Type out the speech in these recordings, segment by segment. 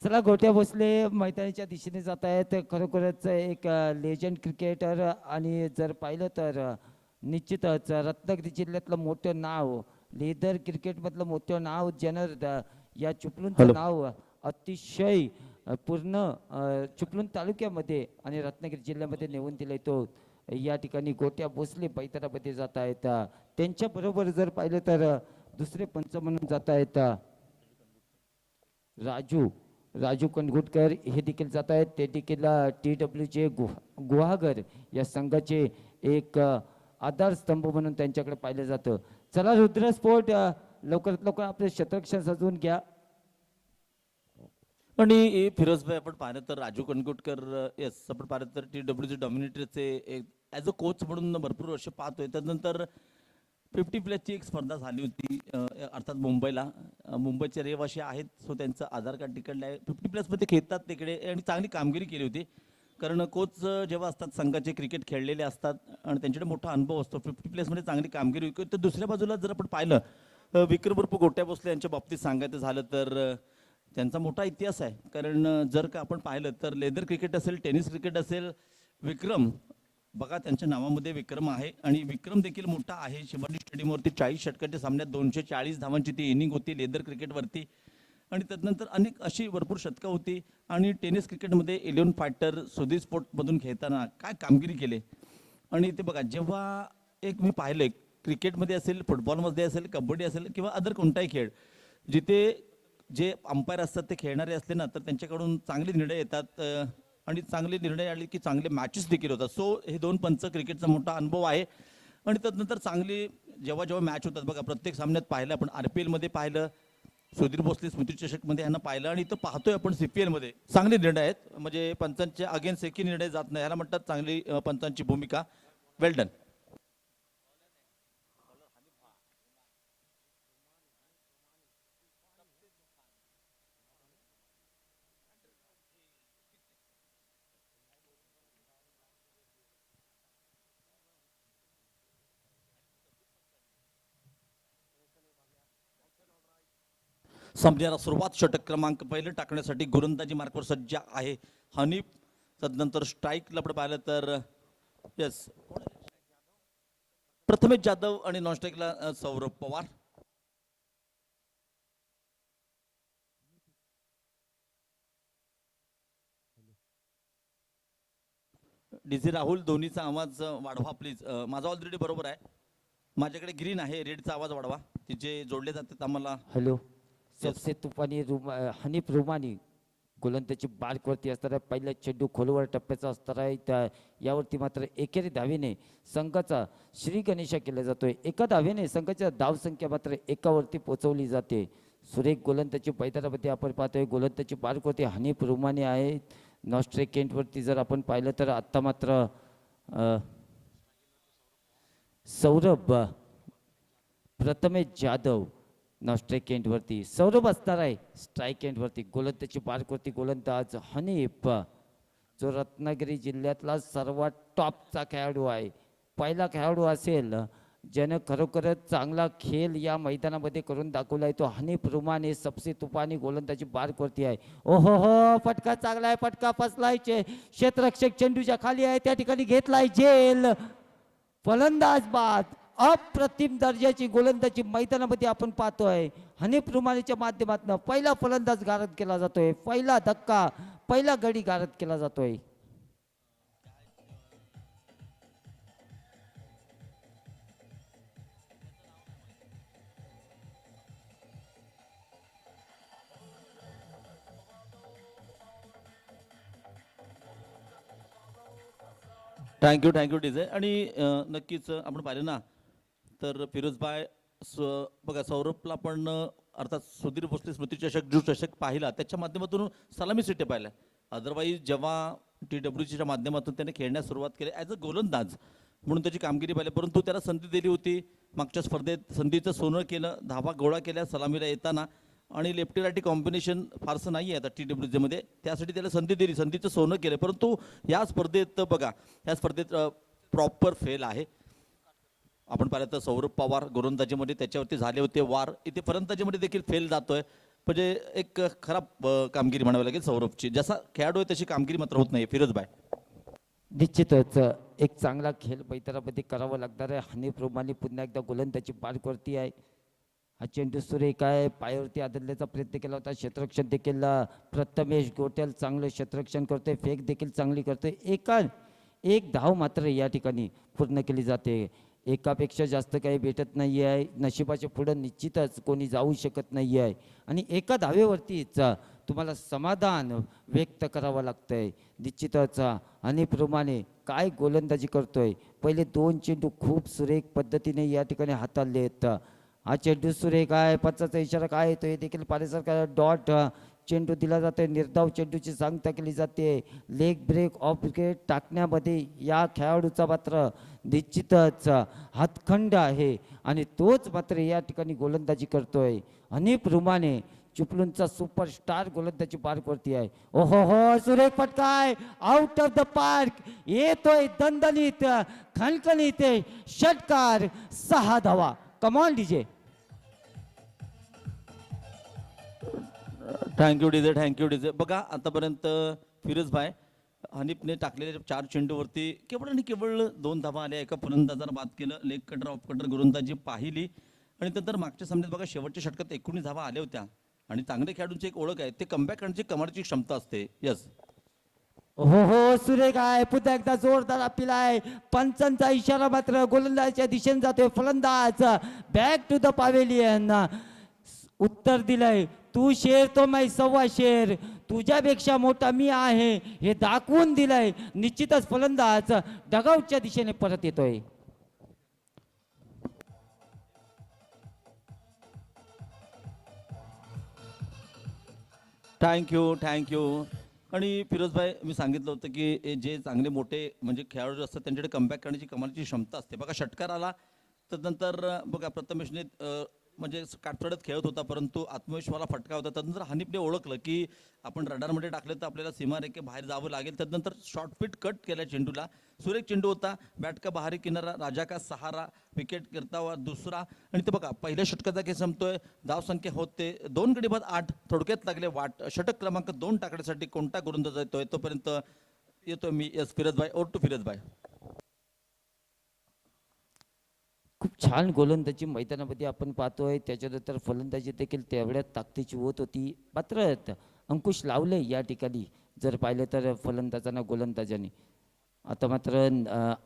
चला गोट्या भोसले मैदानाच्या दिशेने जात आहेत. खरोखरच एक लेजंड क्रिकेटर आणि जर पाहिलं तर निश्चितच रत्नागिरी जिल्ह्यातलं मोठं नाव, लेदर क्रिकेटमधलं मोठं नाव, ज्यानं या चिपळूणचं हॅलो. नाव अतिशय पूर्ण चिपळूण तालुक्यामध्ये आणि रत्नागिरी जिल्ह्यामध्ये नेऊन दिलंय. तो या ठिकाणी गोट्या भोसले मैदानामध्ये जात आहेत. त्यांच्याबरोबर जर पाहिलं तर दुसरे पंच म्हणून जात आहेत राजू राजू कणगुटकर हे देखील जात आहेत. ते देखील TWJ गुहागर या संघाचे एक आधारस्तंभ म्हणून त्यांच्याकडे पाहिलं जातं. चला रुद्र स्पोर्ट लवकरात लवकर आपले शतरक्षण सजवून घ्या. आणि फिरोजभाई आपण पाहिलं तर राजू कणकोटकर येस आपण पाहिलं तर TWG डॉमिनेटरचे एक ॲज अ कोच म्हणून भरपूर वर्ष पाहतोय. त्यानंतर 50+ एक स्पर्धा झाली होती अर्थात मुंबईला. मुंबईचे रहिवासी आहेत, सो त्यांचं आधार कार्ड तिकडलं आहे. 50+ मध्ये खेळतात तिकडे आणि चांगली कामगिरी केली होती. कारण कोच जेव्हा असतात संघाचे क्रिकेट खेळलेले असतात आणि त्यांच्याकडे मोठा अनुभव असतो. 50+ मध्ये चांगली कामगिरी होती. तर दुसऱ्या बाजूला जर आपण पाहिलं विक्रम उर्फ गोट्या भोसले यांच्या बाबतीत सांगायचं झालं तर त्यांचा मोठा इतिहास आहे. कारण जर का आपण पाहिलं तर लेदर क्रिकेट असेल, टेनिस क्रिकेट असेल, विक्रम बघा त्यांच्या नावामध्ये विक्रम आहे आणि विक्रम देखील मोठा आहे. शिवाजी स्टेडियमवरती 40 षटकाच्या सामन्यात 240 धावांची ती इनिंग होती लेदर क्रिकेटवरती. आणि त्यानंतर अनेक अशी भरपूर शतकं होती. आणि टेनिस क्रिकेटमध्ये 11 फायटर सुधीर स्पोर्टमधून खेळताना काय कामगिरी केली. आणि ते बघा जेव्हा एक मी पाहिलं क्रिकेटमध्ये असेल, फुटबॉलमध्ये असेल, कबड्डी असेल किंवा अदर कोणताही खेळ, जिथे जे अंपायर असतात ते खेळणारे असले ना तर त्यांच्याकडून चांगले निर्णय येतात आणि चांगले निर्णय आले की चांगले मॅचेस देखील होतात. सो हे दोन पंच क्रिकेटचा मोठा अनुभव आहे. आणि त्यानंतर चांगली जेव्हा जेव्हा मॅच होतात बघा प्रत्येक सामन्यात पाहिलं आपण. RPL मध्ये पाहिलं, सुधीर भोसले स्मृती चषकमध्ये यांना पाहिलं आणि इथं पाहतोय आपण CPL मध्ये चांगले निर्णय आहेत. म्हणजे पंचांच्या अगेन्स्ट एकही निर्णय जात नाही, याला म्हणतात चांगली पंचांची भूमिका. वेल डन. समजायला सुरुवात षटक क्रमांक पहिले टाकण्यासाठी गोलंदाजी मार्कवर सज्ज आहे हनीफ. तदनंतर स्ट्राईकला आपण पाहिलं तर येस प्रथमेश जाधव आणि नॉन स्ट्राईकला सौरभ पवार. DC राहुल दोन्हीचा आवाज वाढवा प्लीज. माझा ऑलरेडी बरोबर आहे, माझ्याकडे ग्रीन आहे, रेडचा आवाज वाढवा. तिचे जोडले जातात आम्हाला. हॅलो. सबसे तुफानी हनीफ रुमानी गोलंदाजी बारकवरती असणार आहे. पहिला चेंडू खोलवर टप्प्याचा असणार आहे. यावरती मात्र एकेरी धावेने संघाचा श्री गणेशा केला जातोय. एका धावेने संघाच्या धावसंख्या मात्र एकावरती पोहोचवली जाते. सुरेख गोलंदाजी मैदानामध्ये आपण पाहतोय. गोलंदाजी बारकवरती हनीफ रुमानी आहे. नॉस्ट्रे केंटवरती जर आपण पाहिलं तर आत्ता मात्र सौरभ प्रथमेश जाधव नॉस्ट्राईक एंडवरती, सौरभ असणार आहे स्ट्राईक एंडवरती. गोलंदाजी बारकवरती गोलंदाज हनीफ, जो रत्नागिरी जिल्ह्यातला सर्वात टॉपचा खेळाडू आहे. पहिला खेळाडू असेल ज्यानं खरोखरच चांगला खेळ या मैदानामध्ये करून दाखवला आहे तो हनीफ रुमाने. सबसे तुफानी गोलंदाजी बारकवरती आहे. ओहो हो, फटका चांगला आहे, फटका फसलाय. क्षेत्ररक्षक चेंडूच्या खाली आहे, त्या ठिकाणी घेतलाय झेल. फलंदाज बाद. अप्रतिम दर्जाची गोलंदाजी मैदानामध्ये आपण पाहतोय. हनीफ रुमानीच्या माध्यमातून पहिला फलंदाज गारद केला जातोय. पहिला धक्का, पहिला गडी गारद केला जातोय. Thank you DJ. आणि नक्कीच आपण पाहिलं ना तर फिरोजभाई बघा सौरभला पण अर्थात सुधीर भोसले स्मृती चषक जो चषक पाहिला त्याच्या माध्यमातून सलामी सिटी पाहिला. अदरवाईज जेव्हा TWGच्या माध्यमातून त्याने खेळण्यास सुरुवात केली ॲज अ गोलंदाज म्हणून त्याची कामगिरी पाहिली. परंतु त्याला संधी दिली होती मागच्या स्पर्धेत, संधीचं सोनं केलं, धावा गोळा केल्या सलामीला येताना. आणि लेफ्टी रायटी कॉम्बिनेशन फारसं नाही आहे आता TWGमध्ये, त्यासाठी त्याला संधी दिली, संधीचं सोनं केलं. परंतु या स्पर्धेत बघा या स्पर्धेत प्रॉपर फेल आहे. आपण पाहिलं तर सौरभ पवार गोलंदाजीमध्ये त्याच्यावरती झाले होते वार, इथे फलंदाजीमध्ये देखील फेल जातोय. म्हणजे एक खराब कामगिरी म्हणावी लागेल सौरभची. जसा खेळाडू आहे तशी कामगिरी मात्र होत नाही फिरोज भाई. निश्चितच एक चांगला खेळ मैदानामध्ये करावा लागणार आहे. हनीफ रोमानी पुन्हा एकदा गोलंदाजी बारवरती आहे. हा चेंडू सुरेख आहे, पायावरती आदळण्याचा प्रयत्न केला होता. क्षेत्ररक्षण देखील प्रथमेश गोटेल चांगलं क्षेत्ररक्षण करतोय, फेक देखील चांगली करतोय. एक धाव मात्र या ठिकाणी पूर्ण केली जाते. एकापेक्षा जास्त काही भेटत नाही आहे. नशिबाच्या पुढं निश्चितच कोणी जाऊ शकत नाही आहे आणि एका धावेवरतीच तुम्हाला समाधान व्यक्त करावं लागतंय. निश्चितच अनेकप्रमाणे काय गोलंदाजी करतोय. पहिले 2 चेंडू खूप सुरेख पद्धतीने या ठिकाणी हाताळले आहेत. हा चेंडू सुरेख आहे, पंचाचा इशारा काय येतो हे देखील पाण्यासारखा डॉट चेंडू दिला जातोय. निर्धाव चेंडूची सांगता केली जाते. लेग ब्रेक ऑफ विकेट टाकण्यामध्ये या खेळाडूचा मात्र निश्चितच हातखंड आहे आणि तोच मात्र या ठिकाणी गोलंदाजी करतोय. अनेक रुमाने चिपळूणचा सुपरस्टार गोलंदाजी पार्कवरती आहे. ओहो हो, सुरेख फटकाय आउट ऑफ द पार्क. येतोय दणदणीत खणखणीत षटकार, 6 धावा. Come on DJ. Thank you DJ. बघा आतापर्यंत फिरोज भाई हनीफने टाकलेल्या 4 चेंडूवरती केवळ आणि केवळ 2 धावा आल्या. एका फलंदाजानं बाद केलं. लेग कटर ऑफ कटर गोलंदाजी पाहिली आणि नंतर मागच्या सामन्यात बघा शेवटच्या षटकात 19 धावा आल्या होत्या आणि चांगल्या खेळाडूंची एक ओळख आहे, ते कमबॅक करण्याची कमालीची क्षमता असते. यस हो हो, सुरेख आहे. पुन्हा एकदा जोरदार अपील आहे. पंचांचा इशारा मात्र गोलंदाजच्या दिशेने जातोय. फलंदाज बॅक टू द पॅव्हेलियन. उत्तर दिलंय, तू शेर तो मैं 1.25 शेर, तुझ्यापेक्षा मोठा मी आहे हे दाखवून दिलंय. निश्चितच फलंदाज डगआउटच्या दिशेने परत येतोय. थँक्यू. आणि फिरोज भाई मी सांगितलं होतं की हे जे चांगले मोठे म्हणजे खेळाडू असतात त्यांच्याकडे कमबॅक करण्याची कमालीची क्षमता असते. बघा षटकार आला तर नंतर बघा प्रथमेशने म्हणजे काटफडत खेळत होता परंतु आत्मविश्वासाला फटका होता. त्यानंतर हनीफने ओळखलं की आपण रडारमध्ये टाकलं तर आपल्याला सीमारेखे बाहेर जावं लागेल. त्यानंतर शॉर्ट फिट कट केल्या चेंडूला. सुरेख चेंडू होता. बॅट का बाहेर किनारा, राजा का सहारा, विकेट करता हुआ दुसरा. आणि ते बघा पहिल्या षटकाचा खेळ संपतोय. धाव संख्या होते 2 गडी बाद 8. थोडक्यात लागले वाट. षटक क्रमांक 2 टाकण्यासाठी कोणता गोलंदाज येतोय तोपर्यंत येतोय मी. यस फिरोज भाई, ओर टू फिरोज भाई. खूप छान गोलंदाजी मैदानामध्ये आपण पाहतोय. त्याच्यानंतर फलंदाजी देखील तेवढ्याच ताकदीची होत होती. मात्र अंकुश लावले या ठिकाणी जर पाहिलं तर फलंदाजांना गोलंदाजांनी. आता मात्र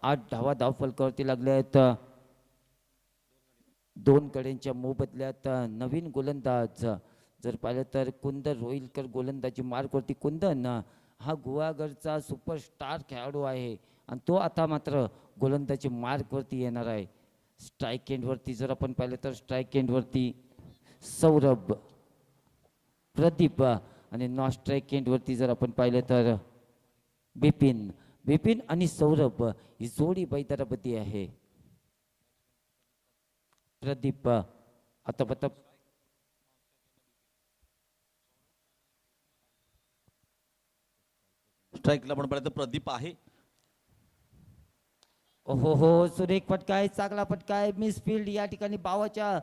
8 धावा धावफलकावरती लागल्या आहेत. 2 कड्यांच्या मोबदल्यात नवीन गोलंदाज जर पाहिलं तर कुंदन रोहिलकर गोलंदाजी मार्कवरती. कुंदन हा गुहागरचा सुपरस्टार खेळाडू आहे आणि तो आता मात्र गोलंदाजी मार्कवरती येणार आहे. स्ट्राईक एंडवरती जर आपण पाहिलं तर स्ट्राईक एंडवरती सौरभ, प्रदीप आणि नॉन स्ट्राईक एंडवरती जर आपण पाहिलं तर बिपिन आणि सौरभ ही जोडी बैदराबद्दी आहे. प्रदीप आता स्ट्राईकला पण पाहिलं तर प्रदीप आहे. हो हो, सुरेख फटकाय, चांगला फटकाय. मिस फील्ड या ठिकाणी बावाच्या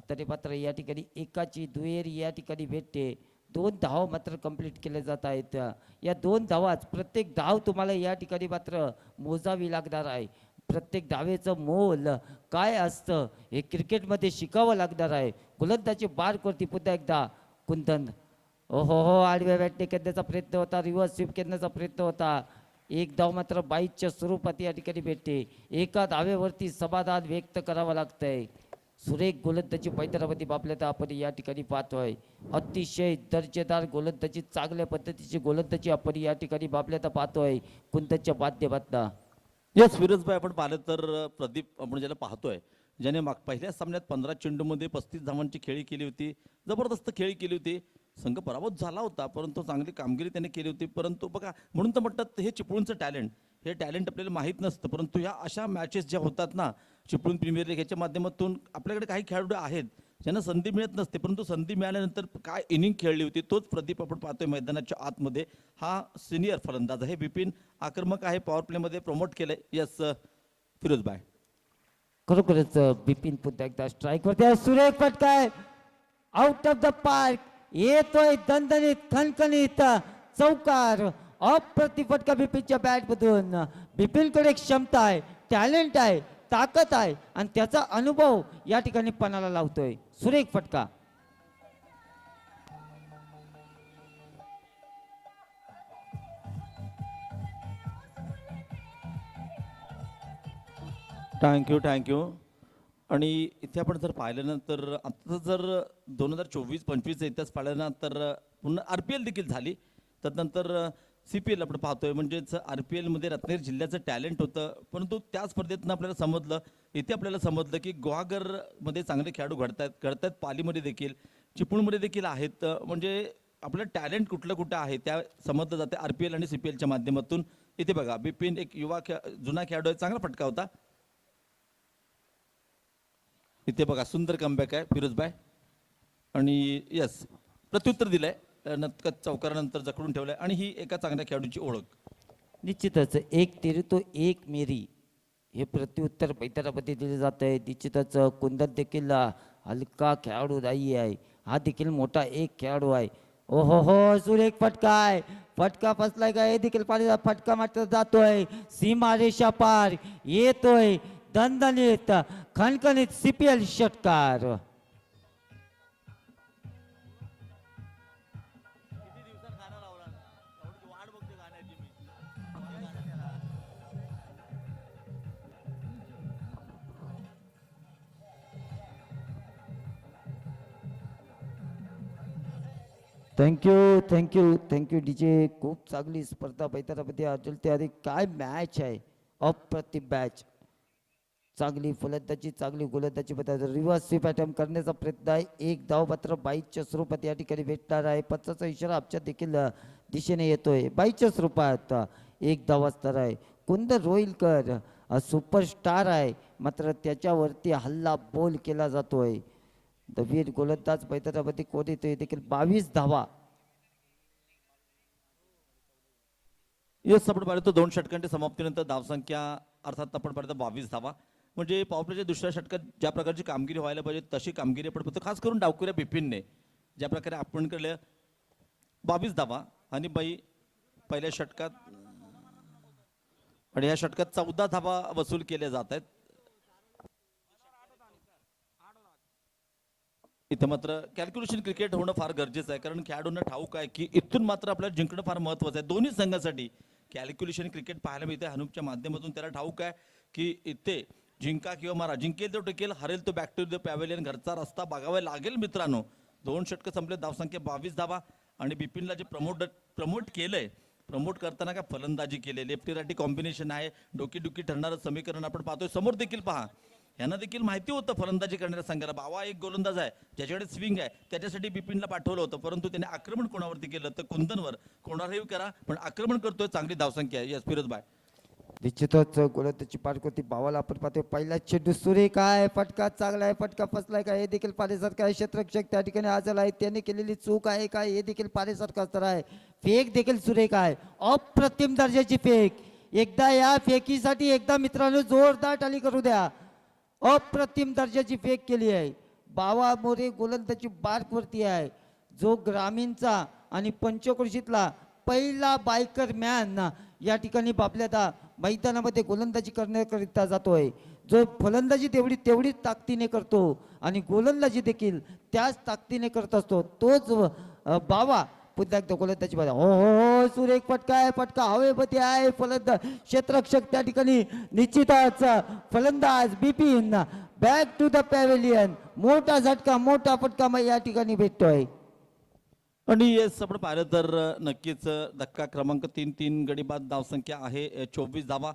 तरी मात्र या ठिकाणी एकाची दुहेरी या ठिकाणी भेटते. 2 धाव मात्र कंप्लीट केले जात आहेत. या 2 धावाच प्रत्येक धाव तुम्हाला या ठिकाणी मात्र मोजावी लागणार आहे. प्रत्येक धावेचं मोल काय असतं हे क्रिकेटमध्ये शिकावं लागणार आहे. गोलंदाजी बारवरती पुन्हा एकदा कुंदन. हो, आडव्या बॅटने करण्याचा प्रयत्न होता, रिव्हर्स स्वीप करण्याचा प्रयत्न होता. 1 धाव मात्र 22च्या स्वरूपात या ठिकाणी भेटते. एका धावेवरती समाधान व्यक्त करावं लागतंय. सुरेख गोलंदाजी मैदानामध्ये बापल्यात आपण या ठिकाणी पाहतोय. अतिशय दर्जेदार गोलंदाजी, चांगल्या पद्धतीची गोलंदाजी आपण या ठिकाणी बापल्यात पाहतोय कुंदनच्या माध्यमातून. यस फिरोज भाई, आपण पाहिलं तर प्रदीप आपण ज्याला पाहतोय ज्याने पहिल्या सामन्यात 15 चेंडूमध्ये 35 धावांची खेळी केली होती. जबरदस्त खेळी केली होती. संघ पराभूत झाला होता परंतु चांगली कामगिरी त्याने केली होती. परंतु बघा म्हणून तर म्हणतात हे चिपळूणचं टॅलेंट, हे टॅलेंट आपल्याला माहीत नसतं परंतु ह्या अशा मॅचेस ज्या होतात ना चिपळूण प्रीमियर लीग ह्याच्या माध्यमातून आपल्याकडे काही खेळाडू आहेत ज्यांना संधी मिळत नसते परंतु संधी मिळाल्यानंतर काय इनिंग खेळली होती. तोच प्रदीप आपण पाहतोय मैदानाच्या आतमध्ये. हा सिनियर फलंदाज आहे. बिपिन आक्रमक आहे, पॉवर प्लेमध्ये प्रमोट केलंय. यस फिरोज भाई, खरोखरच बिपिन पुन्हा एकदा स्ट्राईकवरती आहे. सुरेख फटकाय आउट ऑफ द पार्क, येतोय दणदणीत खणखणीत चौकार. अप्रतिम फटका बिपिनच्या बॅट मधून. बिपिनकडे क्षमता आहे, टॅलेंट आहे, ताकद आहे आणि त्याचा अनुभव या ठिकाणी पणाला लावतोय. सुरेख फटका. थँक्यू. आणि इथे आपण जर पाहिलं ना तर आता जर 2024-25 इतिहास पाहिलं ना तर पुन्हा RPL देखील झाली. त्यानंतर CPL आपण पाहतोय, म्हणजेच RPL मध्ये रत्नागिरी जिल्ह्याचं टॅलेंट होतं, परंतु त्या स्पर्धेतनं आपल्याला समजलं, इथे आपल्याला समजलं की गुहागरमध्ये चांगले खेळाडू घडतात पालीमध्ये देखील, चिपळूणमध्ये देखील आहेत. म्हणजे आपलं टॅलेंट कुठं आहे त्या समजलं जाते RPL आणि CPLच्या माध्यमातून. इथे बघा बिपिन एक जुना खेळाडू आहे, चांगला फटका होता. इथे बघा सुंदर कमबॅक आहे फिरोजबाई आणि यस प्रत्युत्तर दिलंय, नक्कच चौकारानंतर जखडून ठेवलंय आणि ही एका चांगल्या खेळाडूची ओळख. निश्चितच एक तेरी तो एक मेरी हे प्रत्युत्तर पैतारामध्ये दिले जात आहे. निश्चितच कुंदन देखील हलका खेळाडू नाही आहे, हा देखील मोठा एक खेळाडू आहे. ओहो हो, सुरेख फटका आहे, फटका फसलाय का हे देखील पाहिजे. फटका मात्र जातोय सीमा रेषा पार, येतोय दणदणीत खणखणीत CPL षटकार. Thank you DJ. खूप चांगली स्पर्धा पैतारामध्ये अर्जुलते. अरे काय मॅच आहे, अप्रतिम मॅच. चांगली फलंदाजी, चांगली गोलंदाजी बदल रिव्हर्स स्वीप अटेम्प्ट करण्याचा प्रयत्न आहे. एक धाव मात्र बाईच्या स्वरूपात या ठिकाणी भेटणार आहे. पंचाचा इशारा आमच्या देखील दिशेने येतोय. बाईच्या स्वरूपात एक धाव असणार आहे. कुंदन रोईलकर सुपरस्टार आहे, मात्र त्याच्यावरती हल्ला बोल केला जातोय. वीर गोलंदाज मैदानामध्ये कोण येतोय देखील 22 धावा. यस आपण पाहिलं 2 षटकांच्या समाप्तीनंतर धावसंख्या अर्थात आपण पाहिलं 22 धावा. म्हणजे पॉवरप्लेच्या दुसऱ्या षटकात ज्या प्रकारची कामगिरी व्हायला पाहिजे तशी कामगिरी आपण फक्त खास करून डावखुऱ्या बिपिनने ज्या प्रकारे आपण केलं 22 धावा आणि बाई पहिल्या षटकात आणि या षटकात 14 धावा वसूल केल्या जात आहेत. इथे मात्र कॅल्क्युलेशन क्रिकेट होणं फार गरजेचं आहे, कारण खेळाडूंना ठाऊक आहे की इथून मात्र आपल्याला जिंकणं फार महत्त्वाचं आहे. दोन्ही संघासाठी कॅल्क्युलेशन क्रिकेट पाहायला मिळते. हनुपच्या माध्यमातून त्याला ठाऊक आहे की इथे जिंका किंवा मारा, जिंकेल तो टिकेल, हरेल तो बॅक टू द पॅव्हेलियन, घरचा रस्ता बघावा लागेल मित्रांनो. 2 षटकं संपले, धावसंख्या 22 धावा. आणि बिपिनला जे प्रमोट केलंय, प्रमोट करताना काय फलंदाजी केली, लेफ्टी राईटी कॉम्बिनेशन आहे, डोकी ठरणारं समीकरण आपण पाहतोय. समोर देखील पहा, यांना देखील माहिती होतं फलंदाजी करणाऱ्या संघाला बावा एक गोलंदाज आहे ज्याच्याकडे स्विंग आहे, त्याच्यासाठी बिपिनला पाठवलं होतं, परंतु त्याने आक्रमण कोणावरती केलं तर कुंदनवर. कोणावरही करा पण आक्रमण करतोय, चांगली धावसंख्या आहे. यस फिरोजबाई निश्चितच गोलंदाजी पाठवती बावाला आपण पाहतोय. पहिला चेंडू सुरेख आहे, फटका चांगला आहे, फटका फसलाय का हे देखील पाहण्यासारखं आहे. क्षेत्ररक्षक त्या ठिकाणी आजल आहे, त्यांनी केलेली चूक आहे का हे देखील पाहण्यासारखं असणार आहे. फेक देखील सुरेख आहे, अप्रतिम दर्जाची फेक. एकदा या फेकीसाठी एकदा मित्रांनो जोरदार टाळी करू द्या. अप्रतिम दर्जाची फेक केली आहे. बावा मोरे गोलंदाजी बार्कवरती आहे, जो ग्रामीणचा आणि पंचक्रोशीतला पहिला बायकर मॅन या ठिकाणी आपल्या मैदानामध्ये गोलंदाजी करण्याकरिता जातोय. जो फलंदाजी तेवढीच ताकदीने करतो आणि गोलंदाजी देखील त्याच ताकदीने करत असतो, तोच बावा पुन्हा एकदा गोलंदाजी बघा. हो हो हो, सुरेख फटका आहे, फटका हवेमध्ये आहे. फलंदाज क्षेत्ररक्षक त्या ठिकाणी निश्चितच फलंदाज Bipin back to the pavilion. मोठा झटका, मोठा फटका मग या ठिकाणी भेटतोय. आणि येस आपण पाहिलं तर नक्कीच धक्का क्रमांक 3 गडी बाद धावसंख्या आहे 24 धावा.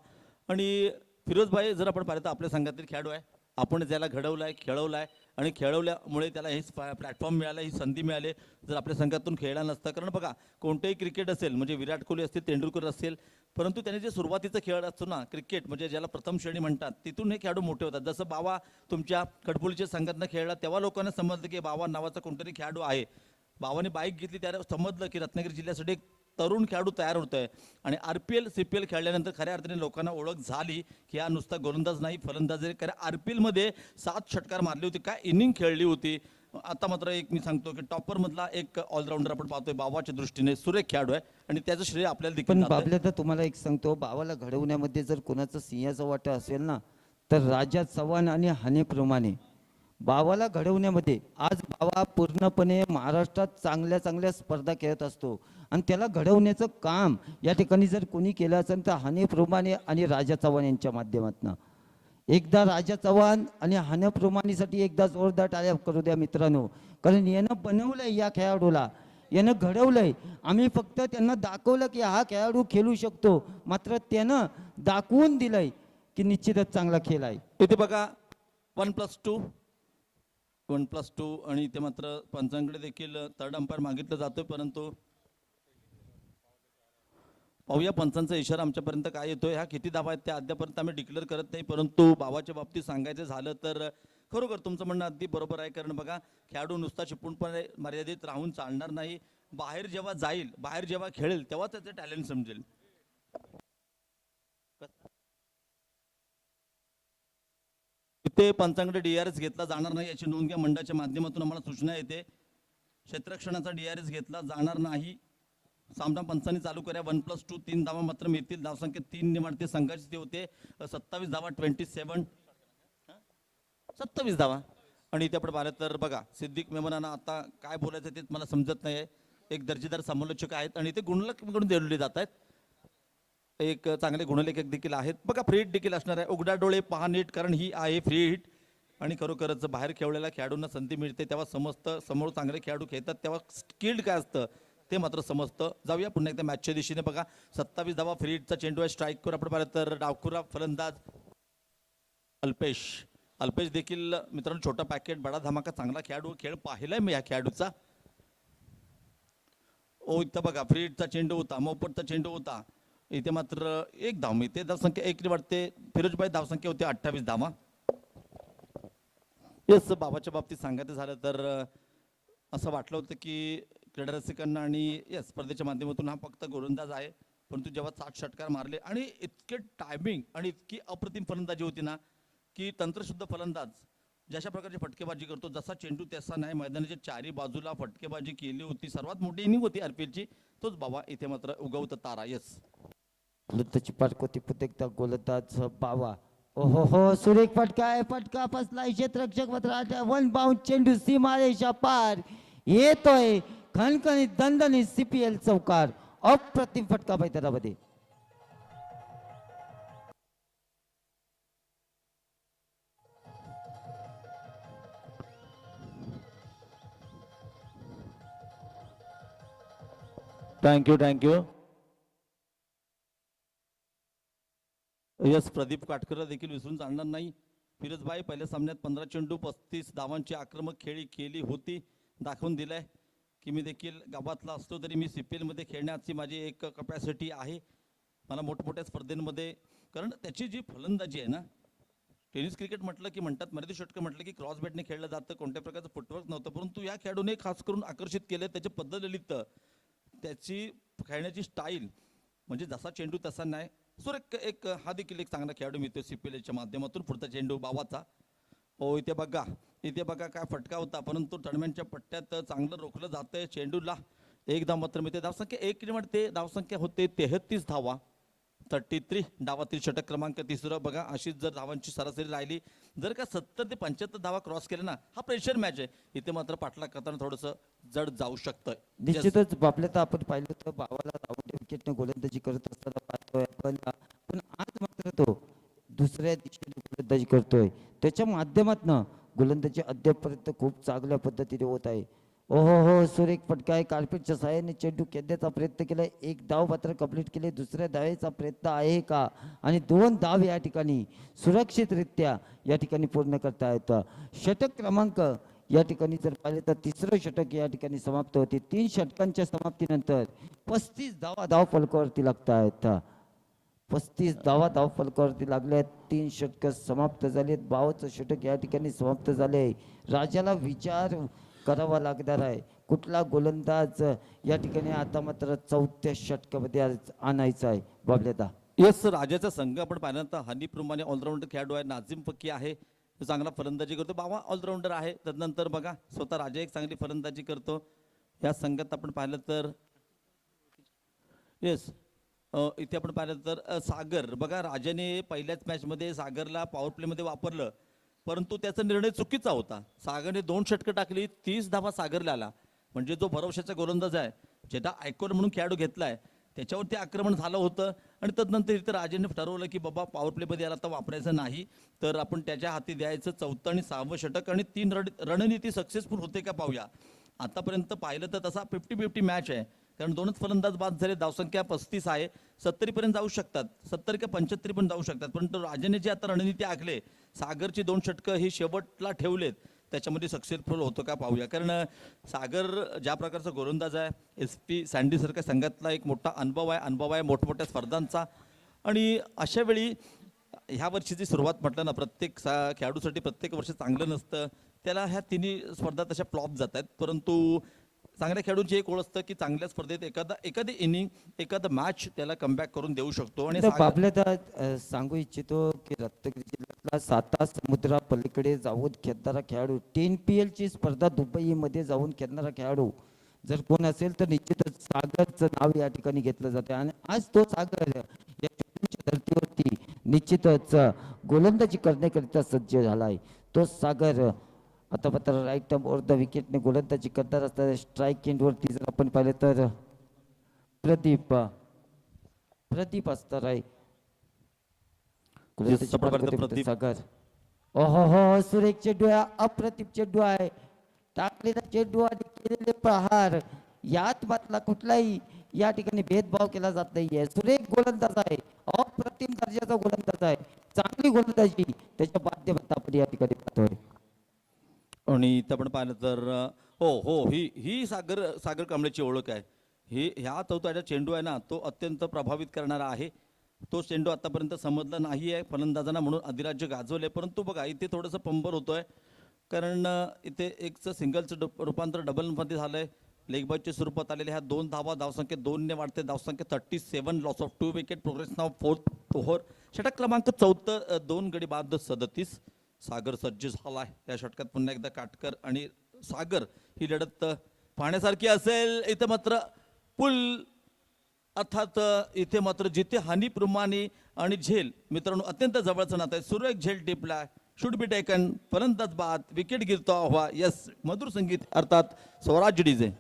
आणि फिरोजभाई जर आपण पाहिलं तर आपल्या संघातील खेळाडू आहे, आपण ज्याला घडवलाय, खेळवलाय आणि खेळवल्यामुळे त्याला हे प्लॅटफॉर्म मिळाला, ही संधी मिळाली. जर आपल्या संघातून खेळला नसता, कारण बघा कोणतेही क्रिकेट असेल म्हणजे विराट कोहली असतील, तेंडुलकर असेल, परंतु त्याने जे सुरुवातीचा खेळ असतो ना क्रिकेट म्हणजे ज्याला प्रथम श्रेणी म्हणतात, तिथून हे खेळाडू मोठे होतात. जसं बावा तुमच्या कडपुलीच्या संघातनं खेळला तेव्हा लोकांना समजलं की बावा नावाचा कोणतरी खेळाडू आहे. बावाने बाईक घेतली त्याला समजलं की रत्नागिरी जिल्ह्यासाठी एक तरुण खेळाडू तयार होत आहे. आणि RPL CPL खेळल्यानंतर खऱ्या अर्थाने लोकांना ओळख झाली की हा नुसता गोलंदाज नाही फलंदाज आहे. कारण RPL मध्ये 7 षटकार मारली होती, काय इनिंग खेळली होती. आता मात्र एक मी सांगतो की टॉपर मधला एक ऑलराऊंडर आपण पाहतोय बाबाच्या दृष्टीने सुरेख खेळाडू आहे आणि त्याचं श्रेय आपल्याला देखील पण जातंय. बाबल्या तर तुम्हाला एक सांगतो, भावाला घडवण्यामध्ये जर कोणाचं सिंहाचा वाटा असेल ना, तर राजा चव्हाण आणि हानेप्रमाणे भावाला घडवण्यामध्ये आज भावा पूर्णपणे महाराष्ट्रात चांगल्या चांगल्या स्पर्धा खेळत असतो आणि त्याला घडवण्याचं काम या ठिकाणी जर कोणी केलं असेल तर हानेप्रमाणे आणि राजा चव्हाण यांच्या माध्यमातून. एकदा राजा चव्हाण आणि हानेप्रमाणेसाठी एकदा जोरदार टाळ्या करू द्या मित्रांनो, कारण यानं बनवलंय या खेळाडूला, यानं घडवलंय. आम्ही फक्त त्यांना दाखवलं की हा खेळाडू खेळू शकतो, मात्र त्यानं दाखवून दिलंय की निश्चितच चांगला खेळ आहे. इथे बघा 1+2 1+2 आणि इथे मात्र पंचांकडे देखील थर्ड अंपायर मागितलं जातोय, परंतु पाहूया पंचांचा इशारा आमच्यापर्यंत काय येतोय. ह्या किती धावा आहेत त्या अद्यापर्यंत आम्ही डिक्लेअर करत नाही, परंतु भावाच्या बाबतीत सांगायचं झालं तर खरोखर तुमचं म्हणणं अगदी बरोबर आहे. कारण बघा खेळाडू नुसता चिपळूणपणे मर्यादित राहून चालणार नाही. बाहेर जेव्हा जाईल, बाहेर जेव्हा खेळेल तेव्हा त्याचं टॅलेंट समजेल. इथे पंचांकडे DRS घेतला जाणार नाही याची नोंद घ्या. मंडळाच्या माध्यमातून आम्हाला सूचना येते, क्षेत्ररक्षणाचा DRS घेतला जाणार नाही. सामना पंचांनी चालू करा. 1+2 3 धावा मात्र मिळतील. धावसंख्या 3 ने वाढते. संघाची ते होते 27 धावा 27 धावा. आणि इथे आपण पाहिलं तर बघा सिद्दीक मेमनाना आता काय बोलायचं तेच मला समजत नाही. एक दर्जेदार समालोचक आहेत आणि ते गुणलेखकडून दिले जात आहेत. एक चांगले गुणलेखक देखील आहेत. बघा फ्री हिट देखील असणार आहे. उघडा डोळे पहा नीट, कारण ही आहे फ्री हिट. आणि खरोखरच बाहेर खेळलेल्या खेळाडूंना संधी मिळते तेव्हा समजतं, समोर चांगले खेळाडू खेळतात तेव्हा स्किल्ड काय असतं ते मात्र समजतं. जाऊया पुन्हा एकदा मॅचच्या दिशेने. बघा 27 धावा फ्री हिटचा चेंडू आहे. स्ट्राईकवर आपण पाहिलं तर डावखुरा फलंदाज अल्पेश देखील मित्रांनो छोटा पॅकेट बडा धमाका चांगला खेळाडू. खेळ पाहिलाय मी या खेळाडूचा. इथं बघा फ्री हिटचा चेंडू होता, मोपटचा चेंडू होता. इथे मात्र एक धाव मिळते. धावसंख्या 1 वाढते. फिरोजबाई धावसंख्या होती 28 धावा. येस, बाबाच्या बाबतीत सांगायचं झालं तर असं वाटलं होतं की क्रीडा रसिकांना आणि या स्पर्धेच्या माध्यमातून हा फक्त गोलंदाज आहे, परंतु जेव्हा 60 षटकार मारले आणि इतके टायमिंग आणि इतकी अप्रतिम फलंदाजी होती ना की तंत्रशुद्ध फलंदाज जशा प्रकारची फटकेबाजी करतो, जसा चेंडू तसा नाही, मैदानाच्या चारी बाजूला फटकेबाजी केली होती. सर्वात मोठी इनिंग होती RPLची. तोच बाबा इथे मात्र उगवत तारा. येस, गोलंदाजी पारकोती पुन्हा एकदा गोलंदाज बावा. ओहो हो, सुरेख फटका आहे. फटका फसला. क्षेत्ररक्षक मात्र 1 बाउंड चेंडू सीमारेषा पार येतोय. खणखणीत दणदणीत CPL चौकार. अप्रतिम फटका मैदानामध्ये. थँक्यू. यस, प्रदीप काटकर देखील विसरून चालणार नाही. फिरोजबाई पहिल्या सामन्यात 15 चेंडू 35 धावांची आक्रमक खेळी केली होती. दाखवून दिलंय की मी देखील गावातला असतो तरी मी CPL मध्ये खेळण्याची माझी एक कपॅसिटी आहे. मला मोठमोठ्या स्पर्धेमध्ये, कारण त्याची जी फलंदाजी आहे ना, टेनिस क्रिकेट म्हटलं की म्हणतात मर्यादित षटकं म्हटलं की क्रॉस बॅटने खेळलं जातं, कोणत्या प्रकारचं फुटवर्क नव्हतं, परंतु या खेळाडूने खास करून आकर्षित केलं. त्याचे पद्धत ललित, त्याची खेळण्याची स्टाईल म्हणजे जसा चेंडू तसा नाही. सुरेख एक हा देखील एक चांगला खेळाडू मिळतो CPLच्या माध्यमातून. पुढचा चेंडू बाबाचा. इथे बघा काय फटका होता, परंतु टर्नमेंटच्या पट्ट्यात चांगलं रोखलं जातंय. चेंडूला 1 धाव मात्र मिळते. धावसंख्या 1 वाढते. धावसंख्या होते 33 धावा. 33 डावातील षटक क्रमांक 3. बघा अशीच जर धावांची सरासरी राहिली, जर का 70 ते 75 धावा क्रॉस केल्या ना, हा प्रेशर मॅच आहे. इथे मात्र पाठलाग करताना थोडंसं जड जाऊ शकतं. निश्चितच बापल्या तर आपण पाहिलं तर बाबाला राऊंड विकेटने गोलंदाजी करत असताना पाहतोय आपण, पण आज मात्र तो दुसऱ्या दिशेने गोलंदाजी करतोय. त्याच्या माध्यमातून गोलंदाजी अद्यापपर्यंत खूप चांगल्या पद्धतीने होत आहे. ओहो हो, सुरेख फटका आहे. कार्पेटच्या सहाय्याने चेंडू खेळण्याचा प्रयत्न केलाय. 1 धाव मात्र कंप्लीट केले. दुसऱ्या धावेचा प्रयत्न आहे का, आणि 2 धाव या ठिकाणी सुरक्षितरित्या या ठिकाणी पूर्ण करता येतं. षटक क्रमांक या ठिकाणी जर पाहिले तर 3रं षटक या ठिकाणी समाप्त होते. 3 षटकांच्या समाप्तीनंतर 35 धावा धाव फलकावरती लागता आहेत. 35 धावा धाव फलकावरती लागल्यात. 3 षटक समाप्त झालेत. 52चं षटक या ठिकाणी समाप्त झाले. राजाला विचार करावा लागणार आहे, कुठला गोलंदाज या ठिकाणी आता मात्र 4थ्या षटकामध्ये आणायचा आहे. बाबल्यादा येस, राजाचा संघ आपण पाहिल्यानंतर हानीप्रमाणे ऑलराऊंडर खेळाडू आहे. नाझिम फकी आहे. तो चांगला फलंदाजी करतो. बाबा ऑलराऊंडर आहे. त्यानंतर बघा स्वतः राजा एक चांगली फलंदाजी करतो. या संघात आपण पाहिलं तर येस इथे आपण पाहिलं तर सागर बघा राजाने पहिल्याच मॅचमध्ये सागरला पॉवर प्लेमध्ये वापरलं, परंतु त्याचा निर्णय चुकीचा होता. सागरने 2 षटकं टाकली, 30 धावा सागरला आला. म्हणजे जो भरवशाचा गोलंदाज आहे, ज्याला आयकॉन म्हणून खेळाडू घेतलाय, त्याच्यावरती आक्रमण झालं होतं. आणि तदनंतर इथे राजाने ठरवलं की बाबा पॉवर प्लेमध्ये याला आता वापरायचं नाही, तर आपण त्याच्या हाती द्यायचं 4थं आणि 6वं षटक. आणि 3 रणनीती सक्सेसफुल होते का पाहूया. आतापर्यंत पाहिलं तर तसा 50-50 मॅच आहे, कारण 2च फलंदाज बाद झाले. धावसंख्या 35 आहे. 70 पर्यंत जाऊ शकतात, 70 किंवा 75 पण जाऊ शकतात. परंतु राजाने जे आता रणनीती आखले, सागरची 2 षटकं ही शेवटला ठेवलेत, त्याच्यामध्ये सक्सेसफुल होतो का पाहूया. कारण सागर ज्या प्रकारचा गोलंदाज आहे, SP सँडी सारख्या संघातला एक मोठा अनुभव आहे मोठमोठ्या स्पर्धांचा. आणि अशा वेळी ह्या वर्षीची सुरुवात म्हटलं ना, प्रत्येक खेळाडूसाठी प्रत्येक वर्ष चांगलं नसतं. त्याला ह्या तिन्ही स्पर्धा तशा फ्लॉप जात आहेत. परंतु चांगल्या खेळाडूंची एक ओळख असतं की चांगल्या स्पर्धेत एखादी इनिंग एखादा मॅच त्याला कमबॅक करून देऊ शकतो. आणि आपल्या सांगू इच्छितो की रत्नागिरी जिल्ह्यातला 7 समुद्रा पलीकडे जाऊन खेळणारा खेळाडू, 10PL ची स्पर्धा दुबईमध्ये जाऊन खेळणारा खेळाडू जर कोण असेल तर निश्चितच सागरचं नाव या ठिकाणी घेतलं जाते. आणि आज तो सागर या छोट्याशा धर्तीवरती निश्चितच गोलंदाजी करण्याकरिता सज्ज झाला आहे. तो सागर आता मात्र राईट ओव्हर द विकेटने गोलंदाजी करणार असताना स्ट्राईक एंडवरती जर आपण पाहिलं तर प्रदीप असणार आहे. सागर ओहो हो, सुरेख चेंडू आहे, अप्रतिम चेंडू आहे, टाकलेला चेंडू आणि केलेले प्रहार यात मात्र कुठलाही या ठिकाणी भेदभाव केला जात नाहीये. सुरेख गोलंदाज आहे, अप्रतिम दर्जाचा गोलंदाज आहे, चांगली गोलंदाजी त्याच्या माध्यमातून आपण या ठिकाणी पाहतोय. आणि इथं आपण पाहिलं तर ही सागर कांबळेची ओळख आहे. ह्या चौथ्याचा चेंडू आहे ना, तो अत्यंत प्रभावित करणारा आहे. तो चेंडू आतापर्यंत समजला नाही आहे फलंदाजांना, म्हणून अधिराज्य गाजवले. परंतु बघा इथे थोडंसं पंबर होतोय, कारण इथे एकचं सिंगलचं रूपांतर डबलमध्ये झालंय. लेग बॉयच्या स्वरूपात आलेल्या ह्या 2 धावा, धावसंख्या 2 वाढते, धावसंख्या 37, loss of 2 wicket, progress now 4th over. षटक क्रमांक 4, 2 गडी बाद 37. सागर सज्ज झालाय या षटकात पुन्हा एकदा. काटकर आणि सागर ही लढत पाहण्यासारखी असेल. इथे मात्र पुल अर्थात इथे मात्र जिथे हानी प्रमाणे आणि झेल मित्रांनो अत्यंत जवळचं नातं आहे. सुरेख झेल टिपला, शुड बी टेकन, फलंदाज बाद, विकेट गिरता हुआ. यस, मधुर संगीत अर्थात स्वराज डीजे.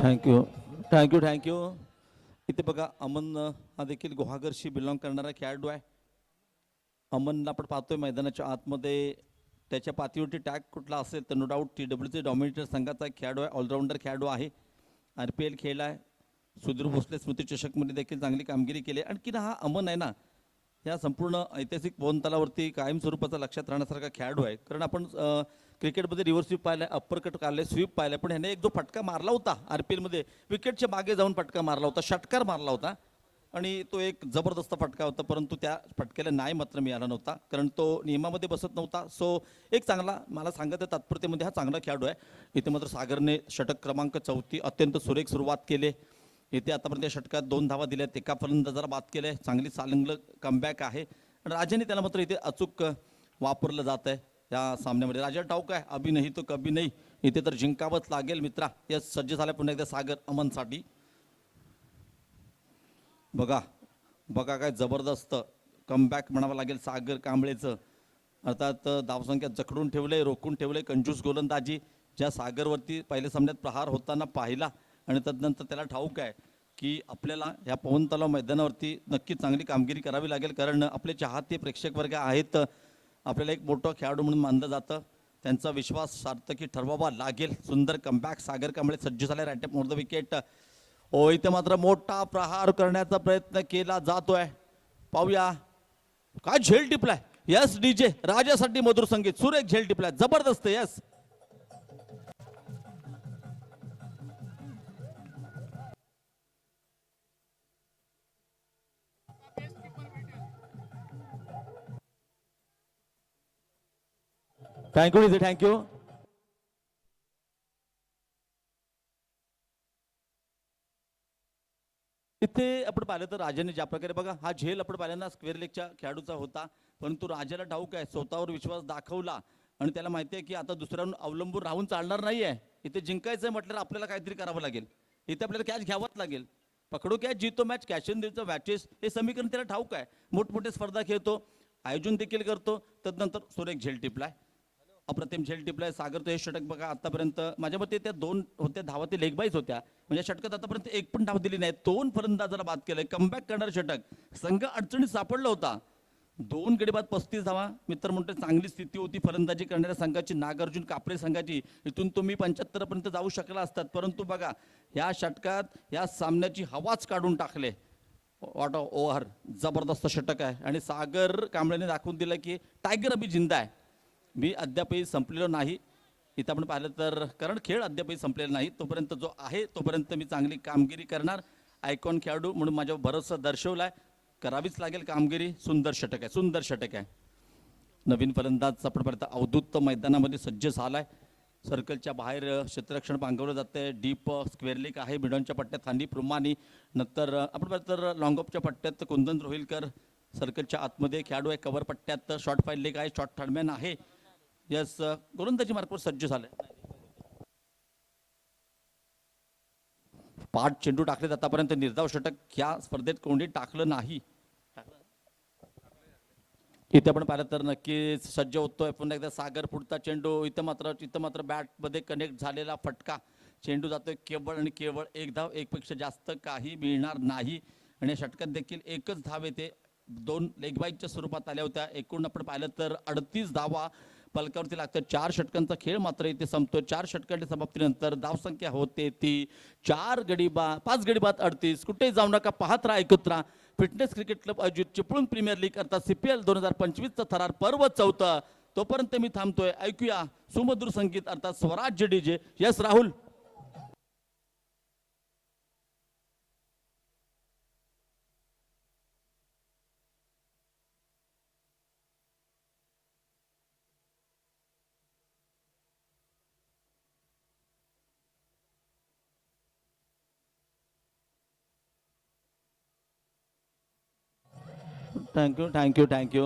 थँक्यू. इथे बघा अमन हा देखील गुहागरशी बिलॉंग करणारा खेळाडू आहे. अमनला आपण पाहतोय मैदानाच्या आतमध्ये. त्याच्या पाठीवरती टॅग कुठला असेल तर नो डाऊट TWC डॉमिनेटर संघाचा एक खेळाडू आहे, ऑलराऊंडर खेळाडू आहे. RPL खेळला आहे, सुधीर भोसले स्मृती चषकमध्ये देखील चांगली कामगिरी केली. आणखी हा अमन आहे ना, या संपूर्ण ऐतिहासिक पवनतलावरती कायम स्वरूपाचा लक्षात राहण्यासारखा खेळाडू आहे. कारण आपण क्रिकेटमध्ये रिव्हर्स स्वीप पाहिलाय, अप्पर कट काढलाय, स्वीप पाहिलाय, पण ह्याने एक जो फटका मारला होता RPL मध्ये, विकेटच्या मागे जाऊन फटका मारला होता, षटकार मारला होता, आणि तो एक जबरदस्त फटका होता. परंतु त्या फटक्याला न्याय मात्र मिळाला नव्हता, कारण तो नियमामध्ये बसत नव्हता. सो एक चांगला, मला सांगत तात्पुरतेमध्ये हा चांगला खेळाडू आहे. इथे मात्र सागरने षटक क्रमांक 4 अत्यंत सुरेख सुरुवात केली. इथे आतापर्यंत या षटकात 2 धावा दिल्यात, एका फलंदाजाला बाद केलंय. चांगली चालंगलं कमबॅक आहे. आणि राजाने त्याला मात्र इथे अचूक वापरलं जात आहे या सामन्यामध्ये. राजा ठाऊक आहे, अभि नाही तो कभी नाही, इथे तर जिंकावंच लागेल मित्रा. या सज्ज झाल्या पुन्हा एकदा सागर अमनसाठी. बघा काय जबरदस्त कमबॅक म्हणावं लागेल सागर कांबळेचं. अर्थात धावसंख्या जखडून ठेवले, रोखून ठेवले, कंजूस गोलंदाजी ज्या सागरवरती पहिल्या सामन्यात प्रहार होताना पाहिला. आणि तदनंतर त्याला ठाऊक आहे की आपल्याला ह्या पवन तलाव मैदानावरती नक्की चांगली कामगिरी करावी लागेल, कारण आपले चाहते प्रेक्षक वर्ग आहेत, आपल्याला एक मोठा खेळाडू म्हणून मानलं जातं. त्यांचा विश्वास सार्थकी ठरवावा लागेल. सुंदर कमबॅक सागर कांबळे सज्ज झाले. रॅटअप मोर द विकेट. इथे मात्र मोठा प्रहार करण्याचा प्रयत्न केला जातोय. पाहूया काय झेल टिपलाय. यस DJ राजासाठी मधुर संगीत, सुरेख झेल टिपलाय, जबरदस्त. Yes thank you thank you. इथे आपण पाहिलं तर राजाने ज्या प्रकारे बघा हा झेल आपण पाहिला स्क्वेअर लेगच्या खेळाडूचा होता, परंतु राजाला ठाऊक आहे स्वतःवर विश्वास दाखवला आणि त्याला माहिती आहे की आता दुसऱ्यावर अवलंबून राहून चालणार नाहीये. इथे जिंकायचं म्हटलं आपल्याला काहीतरी करावं लागेल, इथे आपल्याला कॅच घ्यावाच लागेल. पकडो कॅच जीतो मॅच, कॅश इन देतो मॅचेस, हे समीकरण त्याला ठाऊक आहे. मोठमोठे स्पर्धा खेळतो, आयोजन देखील करतो. तदनंतर सुरेख झेल टिपलाय, अप्रतिम झेल टिपलाय. सागर तो हे षटक बघा आतापर्यंत माझ्या मते त्या 2 होत्या धावा, ते लेगबाईज होत्या, म्हणजे षटकात आतापर्यंत एक पण धाव दिली नाही. 2 फलंदाजाला बाद केलंय. कमबॅक करणार षटक, संघ अडचणीत सापडला होता. 2 गडी बाद 35 धावा. मित्र म्हणतो चांगली स्थिती होती फलंदाजी करणाऱ्या संघाची, नागार्जुन कापरे संघाची. इथून तुम्ही 75 पर्यंत जाऊ शकला असतात, परंतु बघा या षटकात या सामन्याची हवाच काढून टाकले. वॉट ओव्हर, जबरदस्त षटक आहे आणि सागर कांबळेने दाखवून दिलं की टायगर अभि जिंदा आहे, मी अद्यापही संपलेलो नाही. इथं आपण पाहिलं तर कारण खेळ अद्यापही संपलेला नाही, तोपर्यंत जो आहे तोपर्यंत मी चांगली कामगिरी करणार. आयकॉन खेळाडू म्हणून माझ्यावर भरोसा दर्शवलाय, करावीच लागेल कामगिरी. सुंदर षटक आहे, सुंदर षटक आहे. नवीन फलंदाज आपण पाहिलं अवधूत मैदानामध्ये सज्ज झालाय. सर्कलच्या बाहेर क्षेत्ररक्षण पांगवलं जातंय. डीप स्क्वेअर लेग आहे, मिडॉनच्या पट्ट्यात हानी प्रुमानी, नंतर आपण पाहिलं तर लॉंग ऑफच्या पट्ट्यात कुंदन रोहिलकर. सर्कलच्या आतमध्ये खेळाडू आहे, कव्हर पट्ट्यात शॉर्ट फाईल लेग आहे, शॉर्ट थर्डमॅन आहे. यस, गोलंदाजी मार्कवर सज्ज झालाय. पाच चेंडू टाकलेत आतापर्यंत, निर्धाव षटक ह्या स्पर्धेत कोणी टाकलं नाही. इथे आपण पाहिलं तर नक्कीच सज्ज होतोय पुन्हा एकदा सागर. पुढचा चेंडू इथं मात्र बॅटमध्ये कनेक्ट झालेला फटका. चेंडू जातोय केवळ आणि केवळ एक धाव, एकपेक्षा जास्त काही मिळणार नाही. आणि षटकात देखील एकच धाव येते, 2 लेगबाईच्या स्वरूपात आल्या होत्या. एकूण आपण पाहिलं तर 38 धावा पलकावरती लागतात. 4 षटकांचा खेळ मात्र इथे संपतो. 4 षटकांच्या समाप्तीनंतर धावसंख्या होते ती 5 गडी बाद 38. कुठे जाऊ नका, पाहत राहा, ऐकत राहा. फिटनेस क्रिकेट क्लब आयोजित चिपळूण प्रीमियर लीग अर्थात CPL 2025चा थरार पर्व 4. तोपर्यंत मी थांबतोय. ऐकूया सुमधुर संगीत अर्थात स्वराज्य DJ. यस राहुल. थँक्यू.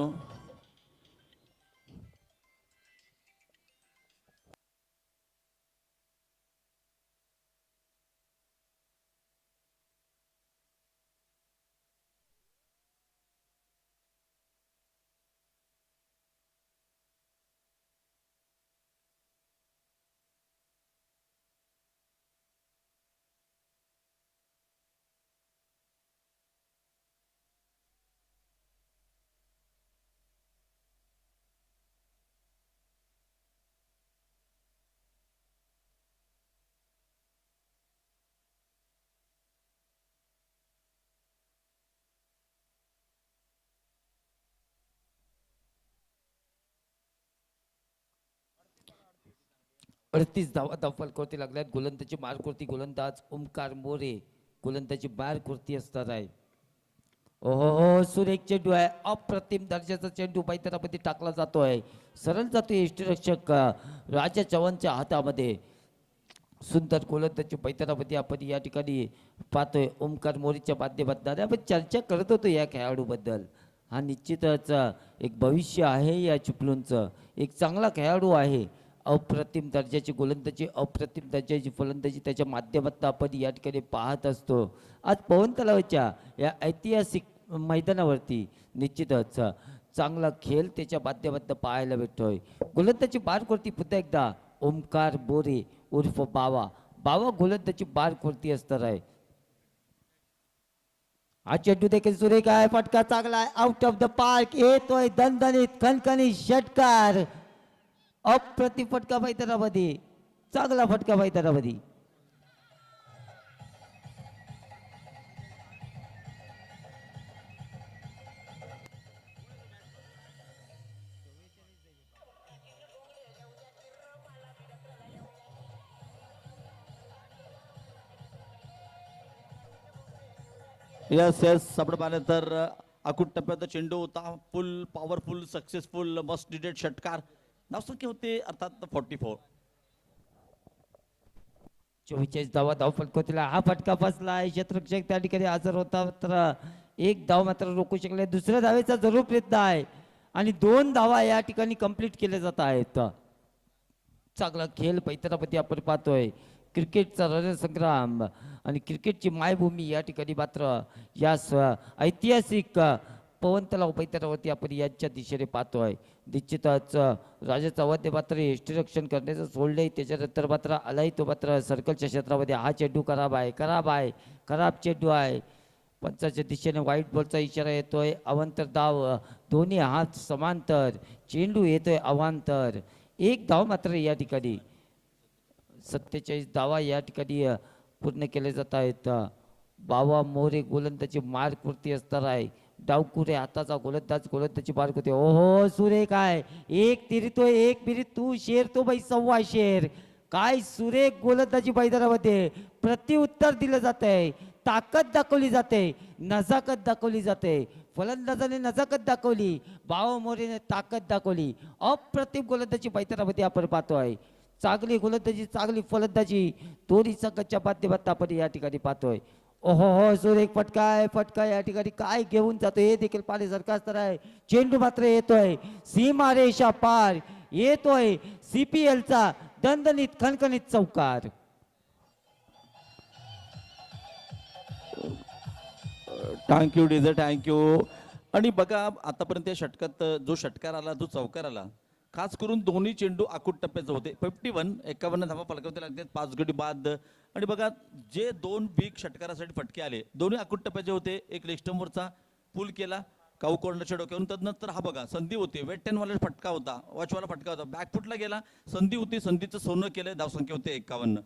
अडतीस धावा फलकावरती लागल्यात. गोलंदाजी मार्कवरती गोलंदाज ओमकार मोरे, गोलंदाजी मार्कवरती असणार आहे. ओहो, सुरेख चेंडू आहे, अप्रतिम दर्जाचा चेंडू बैतरामध्ये टाकला जातोय. सरळ जातोय यष्टीरक्षक राजा चव्हाणच्या हातामध्ये. सुंदर गोलंदाजी बैतरामध्ये आपण या ठिकाणी पाहतोय. ओमकार मोरेच्या माध्यमातून आपण चर्चा करत होतो या खेळाडूबद्दल. हा निश्चितच एक भविष्य आहे या चिपळूणचं, एक चांगला खेळाडू आहे. अप्रतिम दर्जाची गोलंदाजी, अप्रतिम दर्जाची फलंदाजी त्याच्या माध्यमातून आपण या ठिकाणी पाहत असतो. आज पवन तलावाच्या या ऐतिहासिक मैदानावरती निश्चितच चांगला खेळ त्याच्या माध्यमातून पाहायला भेटतोय. गोलंदाजी बारवरती पुन्हा एकदा ओमकार बोरे उर्फ बावा गोलंदाजी बारवरती असणार आहे. हा चेंडू देखील सुरेख आहे, फटका चांगला आहे, आउट ऑफ द पार्क. येतोय दणदणीत खणखणीत षटकार. अप्रतिम फटका मैदानामध्ये, चांगला फटका मैदानामध्ये. यस आपण पाहिलं तर अकूट टप्प्यात चेंडू होता. फुल पॉवरफुल सक्सेसफुल मस्ट डिडेड षटकार. धावसंख्या होते अर्थात 44. 44 धावा धाव फटकवतीला हा फटका बसलाय. क्षेत्ररक्षक त्या ठिकाणी हजर होता, मात्र एक धाव मात्र रोखू शकले. दुसऱ्या धावेचा जरूर प्रयत्न आहे आणि 2 धावा या ठिकाणी कंप्लीट केल्या जात आहेत. चांगला खेळ पैतरापती आपण पाहतोय. क्रिकेटचा रणसंग्राम आणि क्रिकेटची मायभूमी या ठिकाणी मात्र या ऐतिहासिक पवन तलाव पैतरावरती आपण यांच्या दिशेने पाहतोय. निश्चितच राजा चव्हाण मात्र यष्टीरक्षण करण्याचं सोडलंय. त्याच्यानंतर मात्र आलाही तो मात्र सर्कलच्या क्षेत्रामध्ये. हा चेंडू खराब आहे, खराब आहे, खराब चेंडू आहे. पंचाच्या दिशेने व्हाईट बॉलचा इशारा येतोय. अवांतर धाव, दोन्ही हात समांतर, चेंडू येतोय अवांतर. एक धाव मात्र या ठिकाणी 47 धावा या ठिकाणी पूर्ण केले जात आहेत. बावा मोरे गोलंदाजी मार्कवरती असणार आहे. डावकुरे हाताचा गोलंदाजी मार्क होते. ओहो सुरेख आहे. एक तिरितोय, एक बिरीत तू शेर तो बाई 1.25 शेर. काय सुरेख गोलंदाजी मैदानामध्ये प्रत्युत्तर दिलं जात आहे. ताकद दाखवली जाते, नजाकत दाखवली जाते. फलंदाजाने नजाकत दाखवली, बावा मोरेने ताकद दाखवली. अप्रतिम गोलंदाजी मैदानामध्ये आपण पाहतोय. चांगली गोलंदाजी, चांगली फलंदाजी दोन्ही संघाच्या माध्यमातून आपण या ठिकाणी पाहतोय. ओहो हो सुरेख फटका या ठिकाणी काय घेऊन जातो हे देखील पाहण्यासारखं असणार आहे. चेंडू मात्र येतोय सीमारेषा पार, येतोय CPLचा दणदणीत खणखणीत चौकार. Thank you DJ, thank you. आणि बघा आतापर्यंत या षटकात जो षटकार आला, जो चौकार आला, खास करून दोन्ही चेंडू आखूट टप्प्याचे होते. 51 धावा फलकावते लागतात 5 गडी बाद. आणि बघा जे 2 बिग षटकारासाठी फटके आले, दोन्ही आखूट टप्प्याचे होते. एक लेस्टमवरचा पूल केला काऊ कॉर्नरच्या डोक्यावरून. तदनंतर हा बघा संधी होती, वेट वाला फटका होता, वॉचवाला फटका होता, बॅकफुटला गेला, संधी होती, संधीचं सोनं केलं. धावसंख्या होते 51.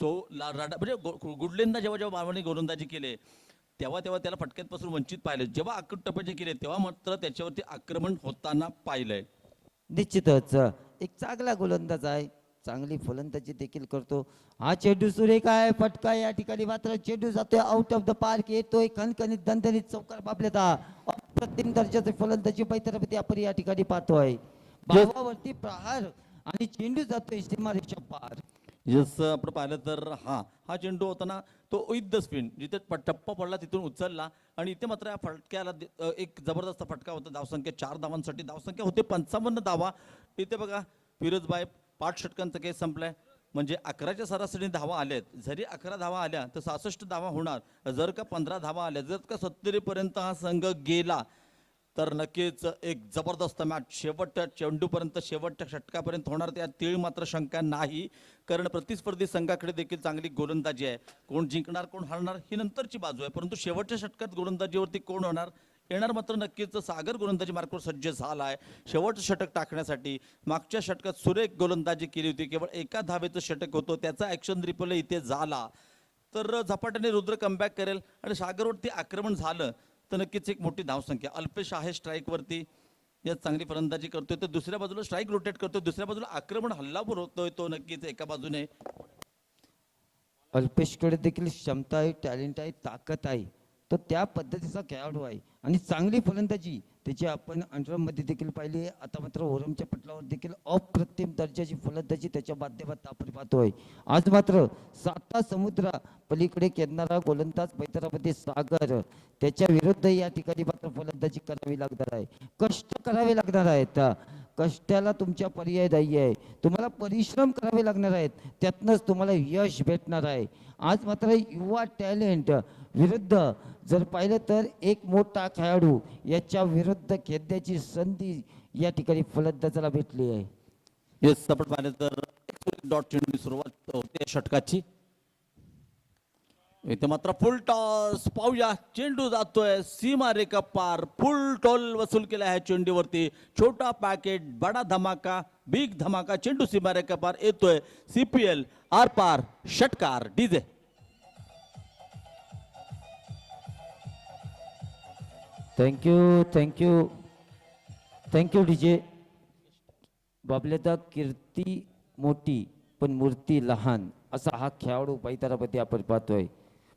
तो राडा म्हणजे गुडलेंदा जेव्हा बाबांनी गोलंदाजी केले तेव्हा त्याला फटक्यातपासून वंचित पाहिलं. जेव्हा आखूट टप्प्याचे केले तेव्हा मात्र त्याच्यावरती आक्रमण होताना पाहिलंय. निश्चितच एक चांगला गोलंदाज आहे, चांगली फलंदाजी देखील करतो. हा चेंडू सुरेख आहे, फटका या ठिकाणी मात्र चेंडू जातोय आउट ऑफ द पार्क. येतोय खणखणीत दणदणीत चौकार बापलेता. अप्रतिम दर्जाचे फलंदाजी पैतरापती आपण या ठिकाणी पाहतोय. भावावरती प्रहार आणि चेंडू जातोय सीमारेषा पार. यस, आपण पाहिलं तर हा चेंडू होताना तो विथ द स्पिन जिथे टप्पा पडला तिथून उचलला. आणि इथे मात्र या फटक्याला एक जबरदस्त फटका होता. धावसंख्या 4 धावांसाठी, धावसंख्या होते 55 धावा. इथे बघा फिरोजबाई 5 षटकांचा केस संपलाय, म्हणजे 11च्या सरासरी धावा आल्यात. जरी 11 धावा आल्या तर 66 धावा होणार. जर का 15 धावा आल्या, जर का 70 पर्यंत हा संघ गेला तर नक्कीच एक जबरदस्त मॅच शेवटच्या चेंडूपर्यंत, शेवटच्या षटकापर्यंत होणार. त्यात तीळ मात्र शंका नाही, कारण प्रतिस्पर्धी संघाकडे देखील चांगली गोलंदाजी आहे. कोण जिंकणार कोण हारणार ही नंतरची बाजू आहे, परंतु शेवटच्या षटकात गोलंदाजीवरती कोण होणार येणार मात्र नक्कीच सागर गोलंदाजी मार्कवर सज्ज झाला आहे शेवटचं षटक टाकण्यासाठी. मागच्या षटकात सुरेख गोलंदाजी केली होती, केवळ एका धावेचं षटक होतं, त्याचा ॲक्शन रिप्ले इथे झाला तर झपाट्याने रुद्र कमबॅक करेल आणि सागरवरती आक्रमण झालं तर नक्कीच एक मोठी धावसंख्या. अल्पेश आहे स्ट्राईकवरती, या चांगली फलंदाजी करतोय, तर दुसऱ्या बाजूला स्ट्राईक रोटेट करतोय, दुसऱ्या बाजूला आक्रमण हल्ला पुरवतोय तो नक्कीच एका बाजूने. अल्पेशकडे देखील क्षमता आहे, टॅलेंट आहे, ताकद आहे, तो त्या पद्धतीचा खेळाडू आहे आणि चांगली फलंदाजी त्याची आपण अंडरमध्ये देखील पाहिली आहे. आता मात्र ओरमच्या पटलावर देखील अप्रतिम दर्जाची फलंदाजी त्याच्या माध्यमातून आपण पाहतोय. आज मात्र 7 समुद्रा पलीकडे खेळणारा गोलंदाज पैतरापती सागर, त्याच्या विरुद्ध या ठिकाणी मात्र फलंदाजी करावी लागणार आहे, कष्ट करावे लागणार आहेत. कष्टाला तुमच्या पर्याय नाही आहे, तुम्हाला परिश्रम करावे लागणार आहेत, त्यातनंच तुम्हाला यश भेटणार आहे. आज मात्र युवा टॅलेंट विरुद्ध जर पाहिलं तर एक मोठा खेळाडू याच्या विरुद्ध खेळण्याची संधी या ठिकाणी फलंदाजाला भेटली आहे. येस, आपण पाहिलं तर डॉट चेंडू सुरुवात होते षटकाची. इथे मात्र फुल टॉस पाहूया, चेंडू जातोय सीमा रेखा पार. फुल टॉल वसूल केला आहे चेंडूवरती. छोटा पॅकेट बडा धमाका, बिग धमाका, चेंडू सीमा रेखा पार येतोय. CPL आर पार षटकार. DJ thank you DJ. बाबलेदा कीर्ती मोठी पण मूर्ती लहान असा हा खेळाडू पैतारामध्ये आपण पाहतोय.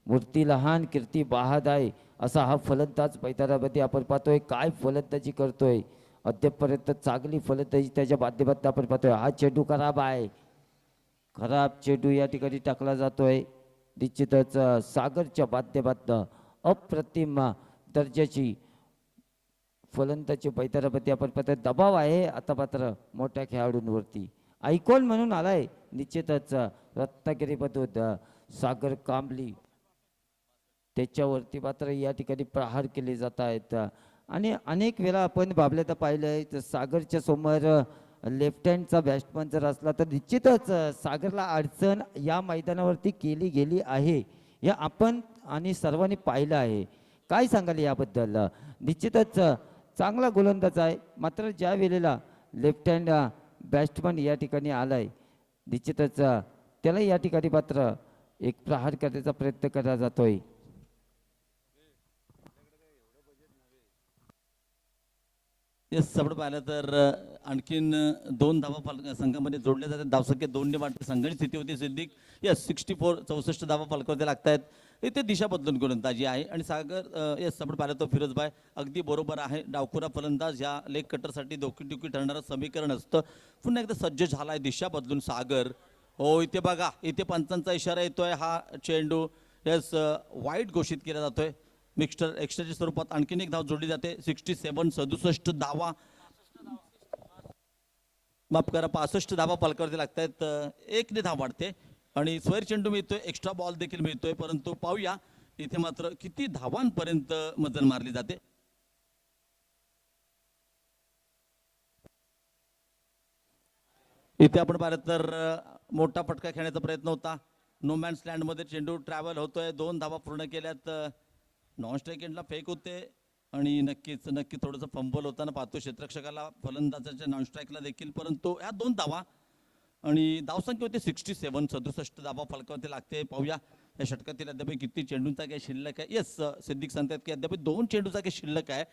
मूर्ती लहान कीर्ती बहाद आहे असा हा फलंदाज पैतारामध्ये आपण पाहतोय. काय फलंदाजी करतोय, अद्यापपर्यंत चांगली फलंदाजी त्याच्या माध्यमातून आपण पाहतोय. हा चेंडू खराब आहे, खराब चेंडू या ठिकाणी टाकला जातोय. निश्चितच सागरच्या माध्यमातून अप्रतिम दर्जाची फलंदाजी मैदानामध्ये आपण पाहतोय. दबाव आहे आता मात्र मोठ्या खेळाडूंवरती. आयकॉन म्हणून आलाय निश्चितच रत्नागिरीमधून सागर कांबली, त्याच्यावरती मात्र या ठिकाणी प्रहार केले जात आहेत. आणि अनेक वेळा आपण बाबल्यात पाहिलंय तर सागरच्या समोर लेफ्ट हँडचा बॅट्समन जर असला तर निश्चितच सागरला अडचण या मैदानावरती केली गेली आहे, हे आपण आणि सर्वांनी पाहिलं आहे. काय सांगाल याबद्दल? निश्चितच चांगला गोलंदाज आहे, मात्र ज्या वेळेला लेफ्ट हँड बॅट्समन या ठिकाणी आलाय निश्चितच त्याला या ठिकाणी मात्र एक प्रहार करण्याचा प्रयत्न केला जातोय. येस आपण पाहिलं तर आणखीन 2 धावा संघामध्ये जोडल्या जातात. धावसंख्या 2ने वाटते संघाची स्थिती होती. सिद्दीक येस 64 धावा पालकावरती लागत आहेत. इथे दिशा बदलून गोलंदाजी आहे आणि सागर येस आपण पाहिलं तर फिरोजबाई अगदी बरोबर आहे. डावखुरा फलंदाज या लेग कटरसाठी डोकी ठरणारं समीकरण असतं. पुन्हा एकदा सज्ज झालाय दिशा बदलून सागर. हो इथे बघा, इथे पंचांचा इशारा येतोय. हा चेंडू येस वाईट घोषित केला जातोय. एक्स्ट्राच्या स्वरूपात आणखीन एक धाव जोडली जाते. 67 धावा माफ करा 65 धावा पालकावरती लागत आहेत. 1ने धाव वाढते आणि स्वैर चेंडू मिळतोय, एक्स्ट्रा बॉल देखील मिळतोय. परंतु पाहूया इथे मात्र किती धावांपर्यंत मजल मारली जाते. इथे आपण पाहिलं तर मोठा फटका खेळण्याचा प्रयत्न होता. नो मॅन्स लँड मध्ये चेंडू ट्रॅव्हल होतोय. 2 धावा पूर्ण केल्यात. नॉन स्ट्राईक एंडला फेक होते आणि नक्कीच थोडंसं फंबल होताना पाहतो क्षेत्ररक्षकाला फलंदाजाच्या नॉन स्ट्राईकला देखील. परंतु ह्या 2 धावा आणि धावसंख्या होते 67 धावा फलकावरती लागते. पाहूया या षटकातील अद्याप किती चेंडूंचा काय शिल्लक आहे. येस सिद्दीक सांगतात की अद्याप 2 चेंडूचा काय शिल्लक आहे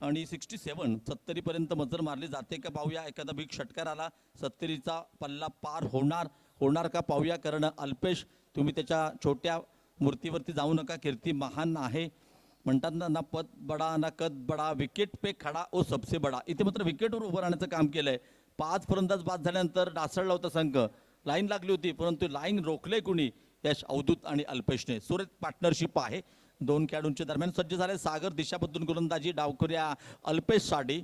आणि 70 पर्यंत मजल मारली जाते का पाहूया. एखादा बिग षटकार आला 70चा पल्ला पार होणार का पाहूया. कारण अल्पेश तुम्ही त्याच्या छोट्या मूर्तीवरती जाऊ नका, कीर्ती महान आहे म्हणतात ना पद बडा ना कद बडा, विकेट पे खडा ओ सबसे बडा. इथे मात्र विकेटवर उभं राहण्याचं काम केलंय. 5 फलंदाज बाद झाल्यानंतर डासळला होता संघ. लाईन लागली होती परंतु लाईन रोखले कुणी? यश अवधूत आणि अल्पेशने. सुरेख पार्टनरशिप आहे 2 खेळाडूंच्या दरम्यान. सज्ज झाले सागर दिशा बदलून गोलंदाजी डावखुऱ्या अल्पेश साठी.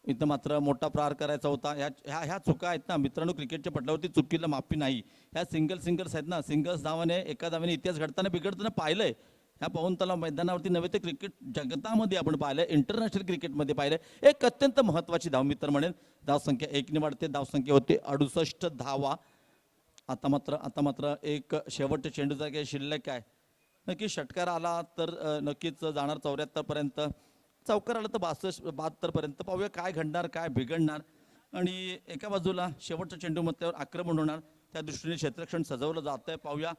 इथं मात्र मोठा प्रहार करायचा होता. ह्या चुका आहेत ना मित्रांनो, क्रिकेटच्या पटलावरती चुकीला माफी नाही. ह्या सिंगल्स आहेत ना, सिंगल्स धावाने एका धावाने इतिहास घडताना बिघडताना पाहिलंय. ह्या पाहून मैदानावरती नव्हे तर क्रिकेट जगतामध्ये आपण पाहिलंय, इंटरनॅशनल क्रिकेटमध्ये पाहिलंय. एक अत्यंत महत्त्वाची धाव मित्र म्हणेल. धावसंख्या 1ने वाढते. धावसंख्या होते 68 धावा. आता मात्र एक शेवटच्या चेंडूचा काही शिल्लक आहे. नक्की षटकार आला तर नक्कीच जाणार 74 पर्यंत. चौकार आला तर 72 पर्यंत. पाहूया काय घडणार, काय बिघडणार. आणि एका बाजूला शेवटच्या चेंडू म्हटल्यावर आक्रमण होणार, त्या दृष्टीने क्षेत्ररक्षण सजवलं जात आहे. पाहूया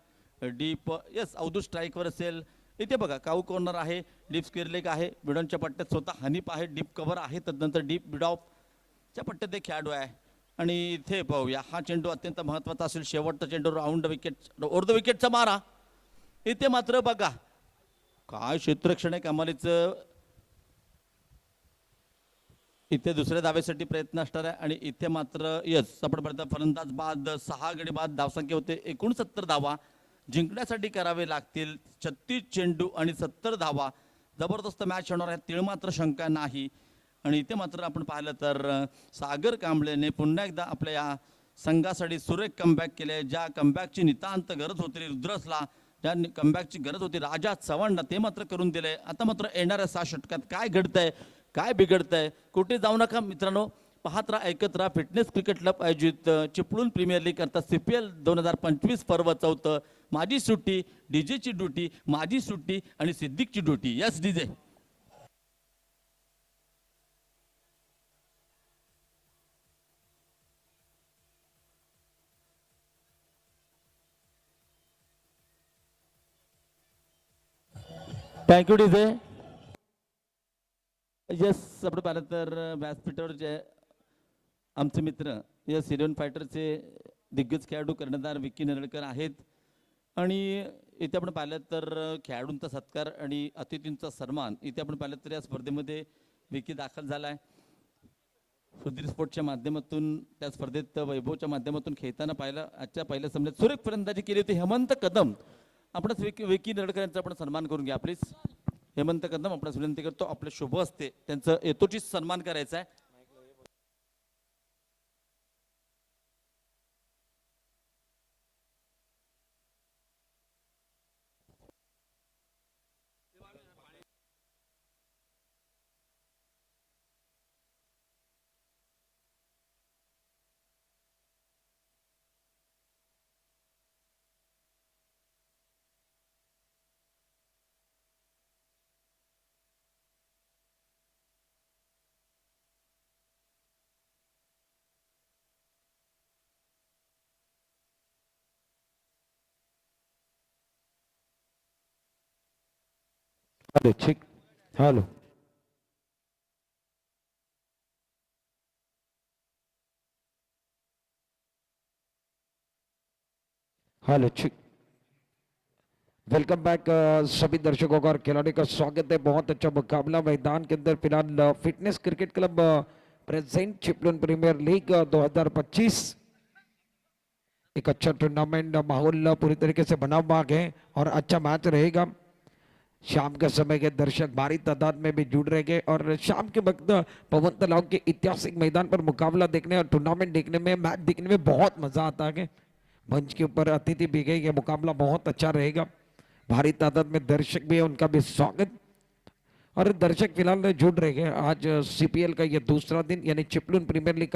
डीप येस अवधूत स्ट्राईकवर असेल. इथे बघा काऊ कॉर्नर आहे, डीप स्क्वेअर लेग आहे, बिडॉनच्या पट्ट्यात स्वतः हनीप आहे, डीप कव्हर आहे, तदनंतर डीप बिडॉफच्या पट्ट्यात एक खेळाडू आहे. आणि इथे पाहूया हा चेंडू अत्यंत महत्त्वाचा असेल. शेवटचा चेंडू राऊंड विकेट ओव्हर द विकेटचा मारा. इथे मात्र बघा काय क्षेत्ररक्षण आहे कमालीचं. इथे दुसऱ्या धावेसाठी प्रयत्न असणार आहे आणि इथे मात्र यस आपण फलंदाज बाद 6 गडी बाद. धावसंख्या होते 69 धावा. जिंकण्यासाठी करावे लागतील 36 चेंडू आणि 70 धावा. जबरदस्त मॅच होणार आहे, तीळ मात्र शंका नाही. आणि इथे मात्र आपण पाहिलं तर सागर कांबळेने पुन्हा एकदा आपल्या या संघासाठी सुरेख कमबॅक केले. ज्या कमबॅकची नितांत गरज होती रुद्रसला, ज्या कमबॅकची गरज होती राजा चव्हाणला, ते मात्र करून दिले. आता मात्र येणाऱ्या 6 षटकात काय घडतंय, काय बिघडतंय, कुठे जाऊ नका मित्रांनो. पाहत राहा, ऐकत राहा. फिटनेस क्रिकेट क्लब आयोजित चिपळूण प्रीमियर लीग करता CPL 2025 पर्व 4. माझी सुट्टी, डीजेची ड्युटी, माझी सुट्टी आणि सिद्दीकची duty. Yes DJ. Thank you DJ. Yes आपण पाहिलं तर व्यासपीठावर जे आमचे मित्र या सिरियन फायटरचे दिग्गज खेळाडू कर्णधार विकी नरळकर आहेत. आणि इथे आपण पाहिलं तर खेळाडूंचा सत्कार आणि अतिथींचा सन्मान. इथे आपण पाहिलं तर या स्पर्धेमध्ये विकी दाखल झाला आहे. सुधीर स्पोर्टच्या माध्यमातून त्या स्पर्धेत वैभवच्या माध्यमातून खेळताना पाहिलं. आजच्या पहिल्या सामन्यात सुरेख फलंदाजी केली होती हेमंत कदम. आपणच विकी नडकर यांचा आपण सन्मान करून घ्या प्लीज. हेमंत कदम आपणास विनंती करतो, आपल्या शुभ असते त्यांचं यथोचित सन्मान करायचा आहे. हेलो ठीक. हेलो. हेलो ठीक. वेलकम बैक सभी दर्शकों का और खिलाड़ियों का स्वागत है. बहुत अच्छा मुकाबला मैदान के अंदर फिलहाल fitness cricket club present Chiplun premier league 2025 एक अच्छा टूर्नामेंट माहौल पूरी तरीके से बना हुआ है और अच्छा मैच रहेगा. शाम के समय के दर्शक भारी तादाद में भी जुड़ रहेंगे और शाम के वक्त पवन तालाब के ऐतिहासिक मैदान पर मुकाबला देखने और टूर्नामेंट देखने में मैच देखने में बहुत मजा आता है. मंच के ऊपर अतिथि भी गए, ये मुकाबला बहुत अच्छा रहेगा. भारी तादाद में दर्शक भी है, उनका भी स्वागत. और दर्शक फिलहाल जुड़ रहे हैं. आज सीपीएल का ये दूसरा दिन यानी चिपलून प्रीमियर लीग